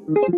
What's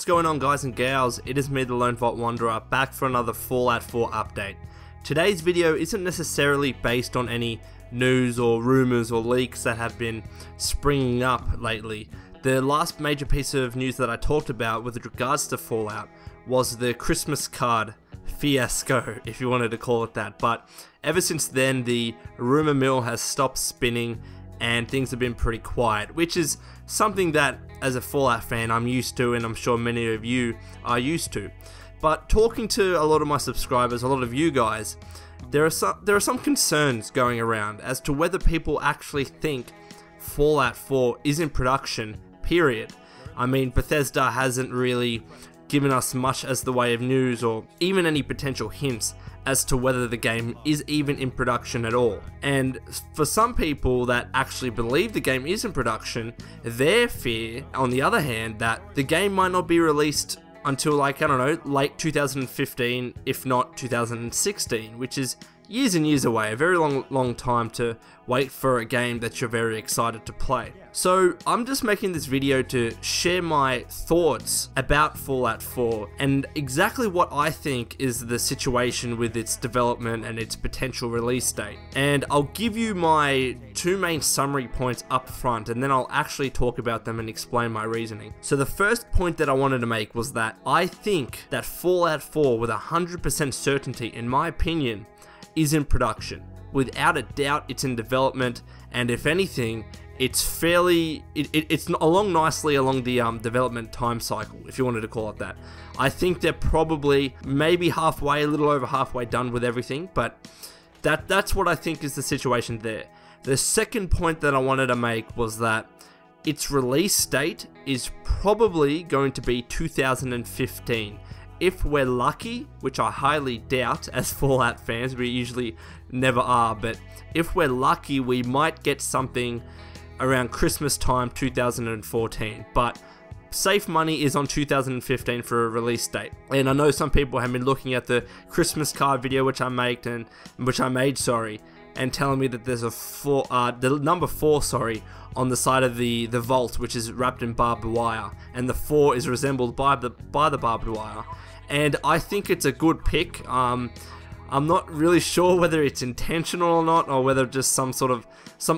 going on, guys and gals? It is me, the Lone Vault Wanderer, back for another Fallout 4 update. Today's video isn't necessarily based on any news or rumours or leaks that have been springing up lately. The last major piece of news that I talked about with regards to Fallout was the Christmas card fiasco, if you wanted to call it that. But ever since then, the rumour mill has stopped spinning and things have been pretty quiet, which is something that, as a Fallout fan, I'm used to, and I'm sure many of you are used to. But talking to a lot of my subscribers, a lot of you guys, there are some concerns going around as to whether people actually think Fallout 4 is in production, period. I mean, Bethesda hasn't really given us much as the way of news or even any potential hints as to whether the game is even in production at all. And for some people that actually believe the game is in production, their fear, on the other hand, that the game might not be released until, like, I don't know, late 2015, if not 2016, which is years and years away, a very long time to wait for a game that you're very excited to play. So I'm just making this video to share my thoughts about Fallout 4 and exactly what I think is the situation with its development and its potential release date. And I'll give you my two main summary points up front, and then I'll actually talk about them and explain my reasoning. So the first point that I wanted to make was that I think that Fallout 4, with 100% certainty, in my opinion, is in production. Without a doubt, it's in development, and if anything, it's along nicely along the development time cycle, if you wanted to call it that. I think they're probably maybe halfway, a little over halfway done with everything, but that's what I think is the situation there. The second point that I wanted to make was that its release date is probably going to be 2015. If we're lucky, which I highly doubt as Fallout fans, we usually never are, but if we're lucky, we might get something around Christmas time 2014, but safe money is on 2015 for a release date. And I know some people have been looking at the Christmas card video which I made, and telling me that there's a the number 4, on the side of the vault, which is wrapped in barbed wire, and the 4 is resembled by the barbed wire. And I think it's a good pick. I'm not really sure whether it's intentional or not, or whether just some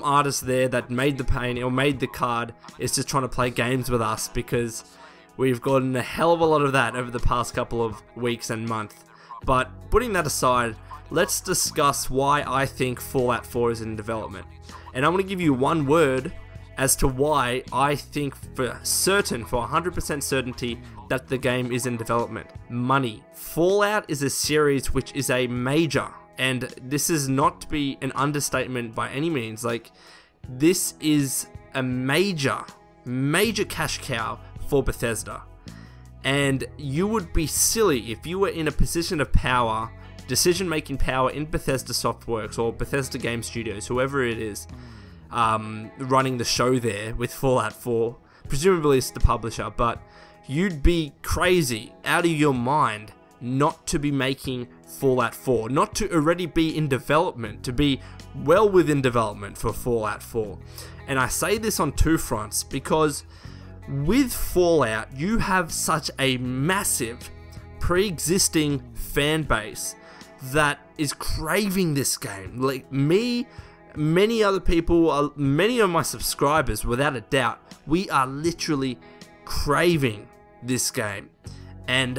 artist there that made the painting or made the card is just trying to play games with us, because we've gotten a hell of a lot of that over the past couple of weeks and months. But putting that aside, let's discuss why I think Fallout 4 is in development. And I'm going to give you one word as to why I think for certain, for 100% certainty, that the game is in development. Money. Fallout is a series which is a major, and this is not to be an understatement by any means, like, this is a major cash cow for Bethesda. And you would be silly if you were in a position of power, decision-making power in Bethesda Softworks or Bethesda Game Studios, whoever it is, running the show there with Fallout 4. Presumably it's the publisher, but you'd be crazy, out of your mind, not to be making Fallout 4, not to already be in development, to be well within development for Fallout 4. And I say this on two fronts, because with Fallout, you have such a massive pre-existing fan base that is craving this game. Like me, many other people, many of my subscribers, without a doubt, we are literally craving this game. And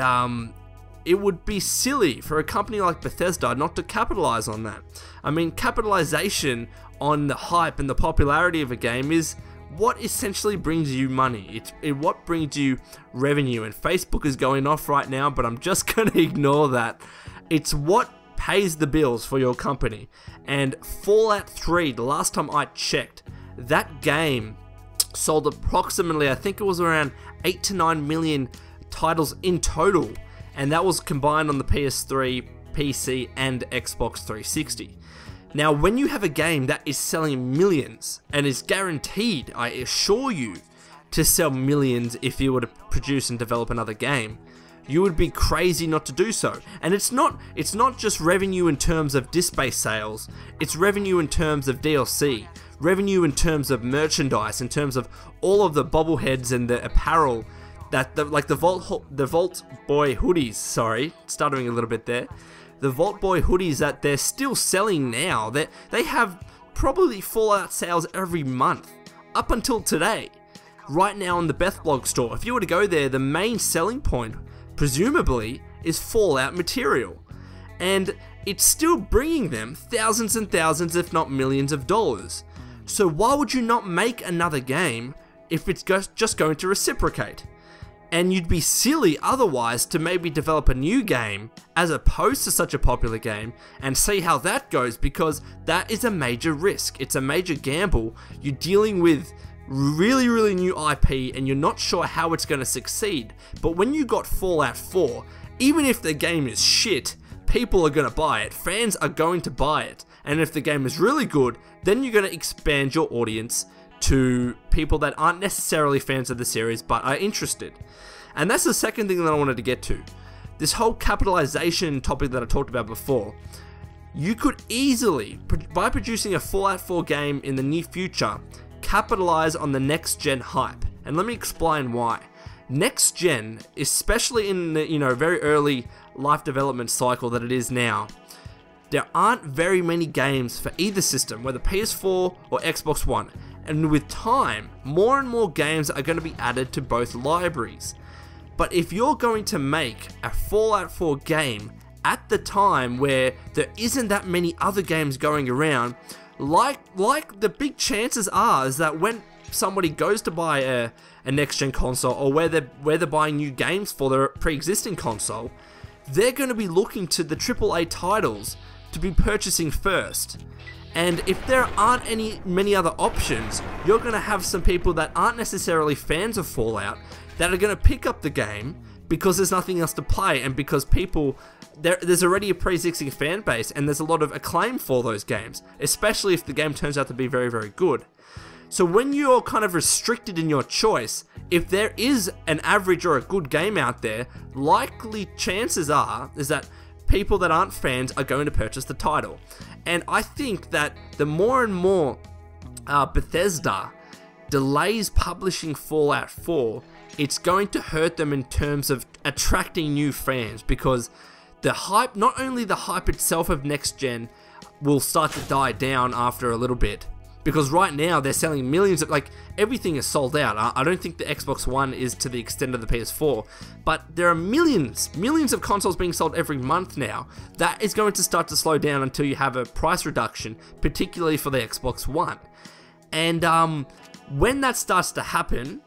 it would be silly for a company like Bethesda not to capitalize on that. I mean, capitalization on the hype and the popularity of a game is what essentially brings you money. It's what brings you revenue, and Facebook is going off right now, but I'm just going to ignore that. It's what pays the bills for your company. And Fallout 3, the last time I checked, that game sold approximately, I think it was around 8 to 9 million titles in total, and that was combined on the PS3, PC, and Xbox 360. Now, when you have a game that is selling millions and is guaranteed, I assure you, to sell millions if you were to produce and develop another game. You would be crazy not to do so. And it's not just revenue in terms of disc-based sales, it's revenue in terms of DLC, revenue in terms of merchandise, in terms of all of the bobbleheads and the apparel that the Vault Boy hoodies, sorry, stuttering a little bit there. The Vault Boy hoodies that they're still selling now, they have probably Fallout sales every month up until today. Right now on the Bethblog store, if you were to go there, the main selling point presumably is Fallout material, and it's still bringing them thousands and thousands, if not millions of dollars. So why would you not make another game if it's just going to reciprocate? And you'd be silly otherwise to maybe develop a new game as opposed to such a popular game and see how that goes, because that is a major risk. It's a major gamble. You're dealing with really new IP and you're not sure how it's going to succeed. But when you got Fallout 4, even if the game is shit, people are going to buy it. Fans are going to buy it. And if the game is really good, then you're going to expand your audience to people that aren't necessarily fans of the series but are interested. And that's the second thing that I wanted to get to. This whole capitalization topic that I talked about before. You could easily, by producing a Fallout 4 game in the near future, capitalize on the next gen hype. And let me explain why. Next gen, especially in the very early life development cycle that it is now, there aren't very many games for either system, whether PS4 or Xbox One. And with time, more and more games are going to be added to both libraries. But if you're going to make a Fallout 4 game at the time where there isn't that many other games going around, like the big chances are is that when somebody goes to buy a next-gen console, or where they're buying new games for their pre-existing console, they're going to be looking to the AAA titles to be purchasing first. And if there aren't many other options, you're going to have some people that aren't necessarily fans of Fallout that are going to pick up the game because there's nothing else to play, and because there's already a pre-existing fan base and there's a lot of acclaim for those games, especially if the game turns out to be very good. So when you're kind of restricted in your choice, if there is an average or a good game out there, likely chances are is that people that aren't fans are going to purchase the title. And I think that the more and more Bethesda delays publishing Fallout 4, it's going to hurt them in terms of attracting new fans, because the hype, not only the hype itself of next gen will start to die down after a little bit, because right now they're selling millions of, everything is sold out. I don't think the Xbox One is to the extent of the PS4, but there are millions of consoles being sold every month now. That is going to start to slow down until you have a price reduction, particularly for the Xbox One. And when that starts to happen,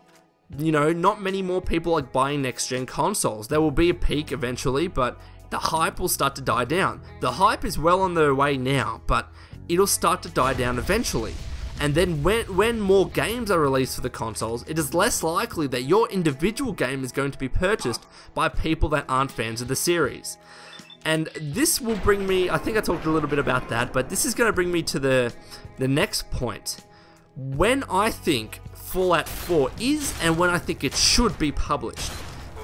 not many more people are buying next-gen consoles. There will be a peak eventually, but the hype will start to die down. The hype is well on the way now, but it'll start to die down eventually. And then when more games are released for the consoles, it is less likely that your individual game is going to be purchased by people that aren't fans of the series. And this will bring me, I think I talked a little bit about that, but this is going to bring me to the next point. When I think Fallout 4 is, and when I think it should be published.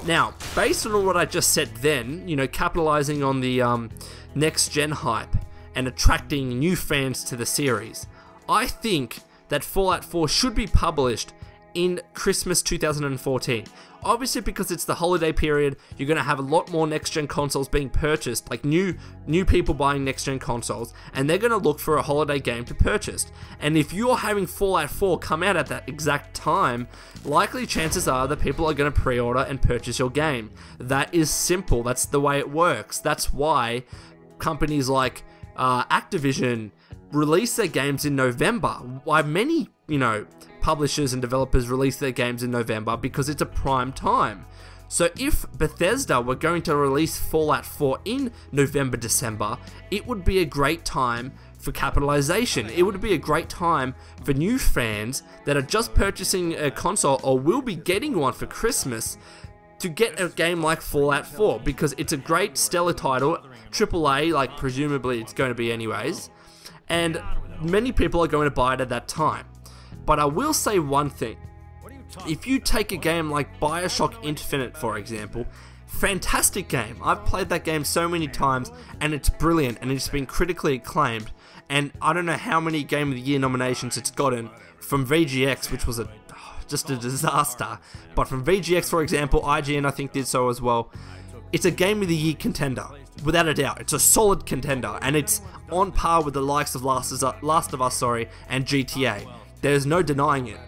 Now, based on what I just said then, capitalizing on the next gen hype and attracting new fans to the series, I think that Fallout 4 should be published in Christmas 2014. Obviously, because it's the holiday period, you're going to have a lot more next-gen consoles being purchased, like new people buying next-gen consoles, and they're going to look for a holiday game to purchase. And if you're having Fallout 4 come out at that exact time, likely chances are that people are going to pre-order and purchase your game. That is simple. That's the way it works. That's why companies like Activision release their games in November. Why many, publishers and developers release their games in November, because it's a prime time. So if Bethesda were going to release Fallout 4 in November, December, it would be a great time for capitalization. It would be a great time for new fans that are just purchasing a console or will be getting one for Christmas to get a game like Fallout 4, because it's a great stellar title, AAA, presumably it's going to be anyways, and many people are going to buy it at that time. But I will say one thing. If you take a game like BioShock Infinite, for example, fantastic game. I've played that game so many times, and it's brilliant, and it's been critically acclaimed. And I don't know how many Game of the Year nominations it's gotten from VGX, which was just a disaster. But from VGX, for example, IGN I think did so as well. It's a Game of the Year contender, without a doubt. It's a solid contender, and it's on par with the likes of Last of Us, and GTA. There's no denying it.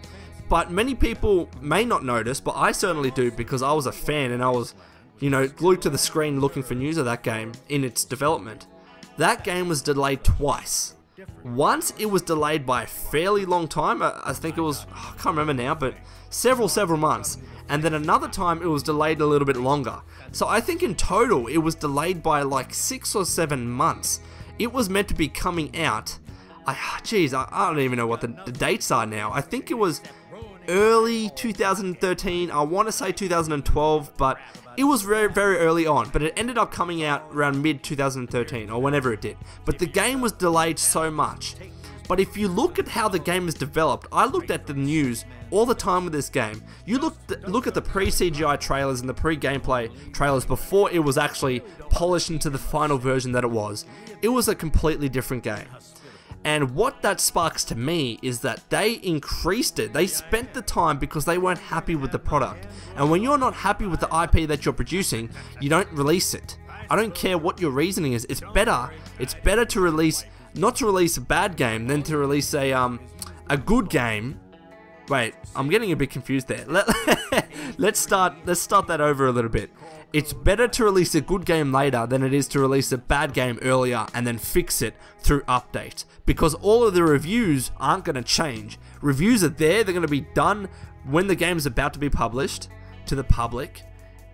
But many people may not notice, but I certainly do, because I was a fan and I was, glued to the screen looking for news of that game in its development. That game was delayed twice. Once it was delayed by a fairly long time, I think it was, I can't remember now, but several months. And then another time it was delayed a little bit longer. So I think in total it was delayed by like 6 or 7 months. It was meant to be coming out, I don't even know what the dates are now. I think it was early 2013, I want to say 2012, but it was very, very early on. But it ended up coming out around mid 2013, or whenever it did. But the game was delayed so much. But if you look at how the game is developed, I looked at the news all the time with this game. You look at the pre-CGI trailers and the pre-gameplay trailers before it was actually polished into the final version that it was. It was a completely different game. And what that sparks to me is that they increased it. They spent the time because they weren't happy with the product. And when you're not happy with the IP that you're producing, you don't release it. I don't care what your reasoning is. It's better to release, not to release a bad game than to release a good game. Wait, I'm getting a bit confused there. Let's start that over a little bit. It's better to release a good game later than it is to release a bad game earlier and then fix it through updates. Because all of the reviews aren't going to change. Reviews are there, they're going to be done when the game is about to be published to the public.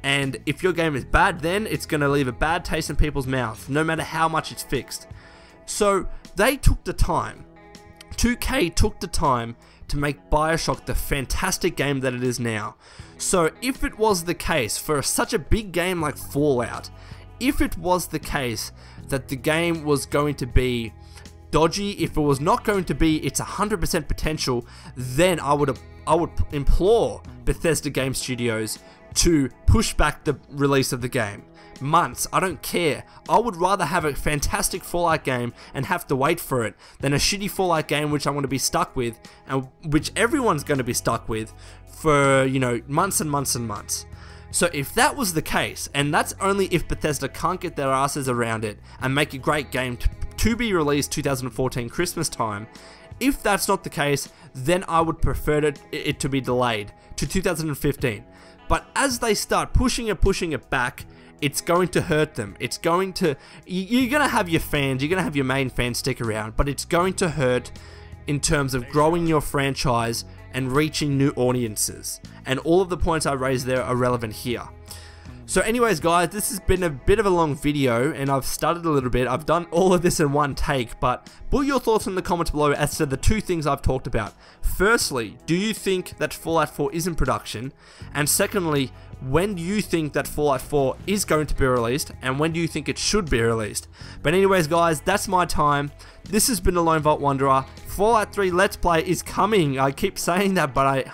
And if your game is bad, then it's going to leave a bad taste in people's mouth, no matter how much it's fixed. So they took the time. 2K took the time to make BioShock the fantastic game that it is now. So if it was the case for such a big game like Fallout, if it was the case that the game was going to be dodgy, if it was not going to be its 100% potential, then I would implore Bethesda Game Studios to push back the release of the game. Months, I don't care. I would rather have a fantastic Fallout game and have to wait for it than a shitty Fallout game which I want to be stuck with, and which everyone's going to be stuck with for, months and months and months. So if that was the case, and that's only if Bethesda can't get their asses around it and make a great game to be released 2014 Christmas time, if that's not the case, then I would prefer it to be delayed to 2015. But as they start pushing it back, it's going to hurt them. You're going to have your fans, you're going to have your main fans stick around, but it's going to hurt in terms of growing your franchise and reaching new audiences. And all of the points I raised there are relevant here. So anyways guys, this has been a bit of a long video and I've stuttered a little bit. I've done all of this in one take, but put your thoughts in the comments below as to the two things I've talked about. Firstly, do you think that Fallout 4 is in production? And secondly, when do you think that Fallout 4 is going to be released, and when do you think it should be released? But anyways guys, that's my time. This has been the Lone Vault Wanderer. Fallout 3 Let's Play is coming. I keep saying that, but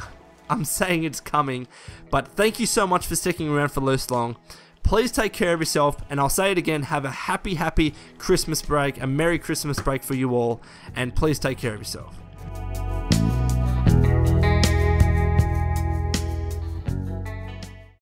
I'm saying it's coming. But thank you so much for sticking around for this long. Please take care of yourself, and I'll say it again, have a happy Christmas break, a Merry Christmas break for you all, and please take care of yourself.